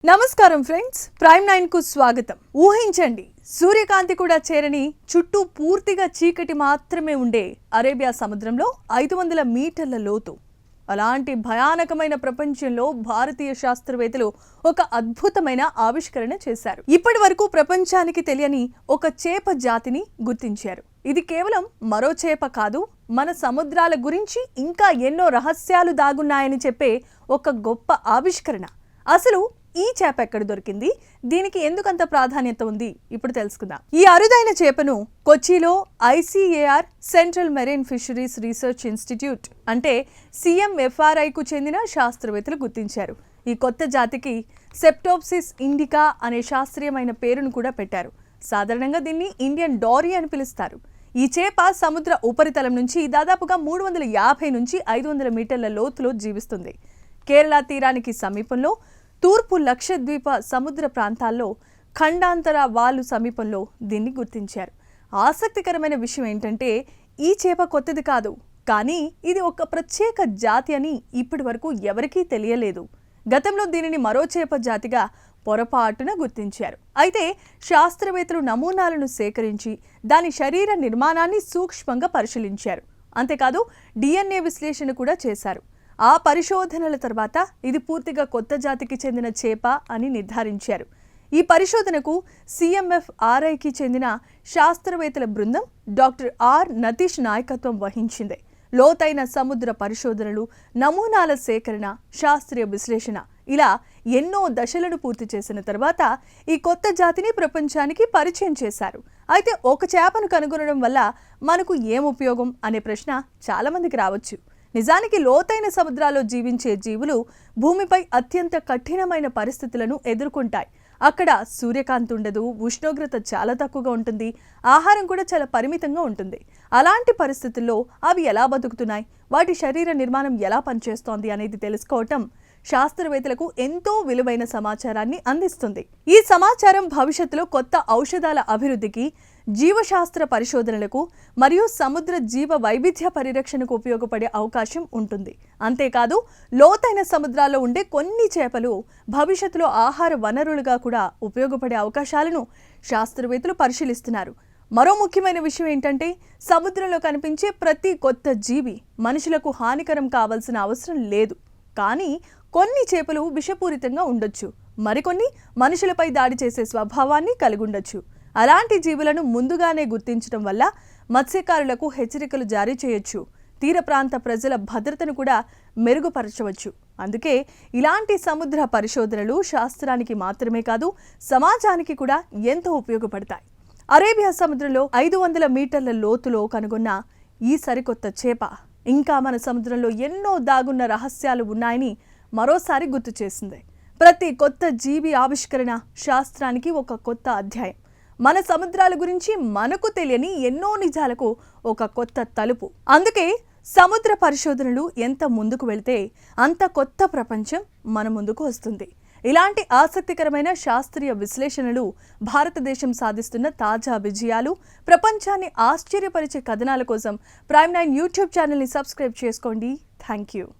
నమస్కారం friends, prime 9 కు స్వాగతం. ఊహించండి, సూర్యకాంతి కూడా చేరని చుట్టూ పూర్తిగా చీకటి మాత్రమే ఉండే అరేబియా సముద్రంలో 500 మీటర్ల లోతు. అలాంటి భయానకమైన ప్రపంచంలో భారతీయ శాస్త్రవేత్తలు ఒక అద్భుతమైన ఆవిష్కరణ చేశారు. ఇప్పటి వరకు ప్రపంచానికి తెలియని ఒక చేప జాతిని గుర్తించారు. ఇది కేవలం మరో చేప కాదు, మన సముద్రాల గురించి ఇంకా ఎన్నో రహస్యాలు దాగున్నాయని చెప్పే ఒక గొప్ప ఆవిష్కరణ. అసలు ఈ చేప ఎక్కడ దొరికింది, దీనికి ఎందుకంత ప్రాధాన్యత ఉంది, ఇప్పుడు తెలుసుకుందాం. ఈ అరుదైన చేపను కొచ్చిలో ICAR central marine fisheries research institute అంటే CMFRIకు చెందిన శాస్త్రవేత్తలు గుర్తించారు. ఈ కొత్త జాతికి సెప్టోప్సిస్ ఇండికా అనే శాస్త్రీయమైన పేరును కూడా పెట్టారు. సాధారణంగా దీన్ని ఇండియన్ డారీ అని పిలుస్తారు. ఈ చేప సముద్ర ఉపరితలం నుంచి దాదాపుగా 350 నుంచి 500 మీటర్ల లోతులో జీవిస్తుంది. కేరళ తీరానికి సమీపంలో, తూర్పు లక్షద్వీప సముద్ర ప్రాంతాల్లో, ఖండాంతర వాలు సమీపంలో దీన్ని గుర్తించారు. ఆసక్తికరమైన విషయం ఏంటంటే, ఈ చేప కొత్తది కాదు, కానీ ఇది ఒక ప్రత్యేక జాతి అని ఇప్పటి వరకు ఎవరికీ తెలియలేదు. గతంలో దీనిని మరో చేప జాతిగా పొరపాటున గుర్తించారు. అయితే శాస్త్రవేత్తలు నమూనాలను సేకరించి దాని శరీర నిర్మాణాన్ని సూక్ష్మంగా పరిశీలించారు. అంతేకాదు DNA విశ్లేషణ కూడా చేశారు. ఆ పరిశోధనల తర్వాత ఇది పూర్తిగా కొత్త జాతికి చెందిన చేప అని నిర్ధారించారు. ఈ పరిశోధనకు CMFRIకి చెందిన శాస్త్రవేత్తల బృందం డాక్టర్ నతీష్ నాయకత్వం వహించింది. లోతైన సముద్ర పరిశోధనలు, నమూనాల సేకరణ, శాస్త్రీయ విశ్లేషణ ఇలా ఎన్నో దశలను పూర్తి చేసిన తర్వాత ఈ కొత్త జాతిని ప్రపంచానికి పరిచయం చేశారు. అయితే ఒక చేపను కనుగొనడం వల్ల మనకు ఏం ఉపయోగం అనే ప్రశ్న చాలా మందికి రావచ్చు. నిజానికి లోతైన సముద్రాల్లో జీవించే జీవులు భూమిపై అత్యంత కఠినమైన పరిస్థితులను ఎదుర్కొంటాయి. అక్కడ సూర్యకాంతి ఉండదు, ఉష్ణోగ్రత చాలా తక్కువగా ఉంటుంది, ఆహారం కూడా చాలా పరిమితంగా ఉంటుంది. అలాంటి పరిస్థితుల్లో అవి ఎలా బతుకుతున్నాయి, వాటి శరీర నిర్మాణం ఎలా పనిచేస్తోంది అనేది తెలుసుకోవటం శాస్త్రవేత్తలకు ఎంతో విలువైన సమాచారాన్ని అందిస్తుంది. ఈ సమాచారం భవిష్యత్తులో కొత్త ఔషధాల అభివృద్ధికి, జీవశాస్త్ర పరిశోధనలకు మరియు సముద్ర జీవ వైవిధ్య పరిరక్షణకు ఉపయోగపడే అవకాశం ఉంటుంది. అంతేకాదు లోతైన సముద్రాల్లో ఉండే కొన్ని చేపలు భవిష్యత్తులో ఆహార వనరులుగా కూడా ఉపయోగపడే అవకాశాలను శాస్త్రవేత్తలు పరిశీలిస్తున్నారు. మరో ముఖ్యమైన విషయం ఏంటంటే, సముద్రంలో కనిపించే ప్రతి కొత్త జీవి మనుషులకు హానికరం కావాల్సిన అవసరం లేదు. కానీ కొన్ని చేపలు విషపూరితంగా ఉండొచ్చు, మరికొన్ని మనుషులపై దాడి చేసే స్వభావాన్ని కలిగి ఉండొచ్చు. అలాంటి జీవులను ముందుగానే గుర్తించడం వల్ల మత్స్యకారులకు హెచ్చరికలు జారీ చేయొచ్చు, తీర ప్రాంత ప్రజల భద్రతను కూడా మెరుగుపరచవచ్చు. అందుకే ఇలాంటి సముద్ర పరిశోధనలు శాస్త్రానికి మాత్రమే కాదు, సమాజానికి కూడా ఎంతో ఉపయోగపడతాయి. అరేబియా సముద్రంలో 500 మీటర్ల లోతులో కనుగొన్న ఈ సరికొత్త చేప ఇంకా మన సముద్రంలో ఎన్నో దాగున్న రహస్యాలు ఉన్నాయని మరోసారి గుర్తు చేసింది. ప్రతి కొత్త జీవి ఆవిష్కరణ శాస్త్రానికి ఒక కొత్త అధ్యాయం. మన సముద్రాల గురించి మనకు తెలియని ఎన్నో నిజాలకు ఒక కొత్త తలుపు. అందుకే సముద్ర పరిశోధనలు ఎంత ముందుకు వెళ్తే అంత కొత్త ప్రపంచం మన ముందుకు వస్తుంది. ఇలాంటి ఆసక్తికరమైన శాస్త్రీయ విశ్లేషణలు, భారతదేశం సాధిస్తున్న తాజా విజయాలు, ప్రపంచాన్ని ఆశ్చర్యపరిచే కథనాల కోసం ప్రైమ్ 9 యూట్యూబ్ ఛానల్ని సబ్స్క్రైబ్ చేసుకోండి. Thank you.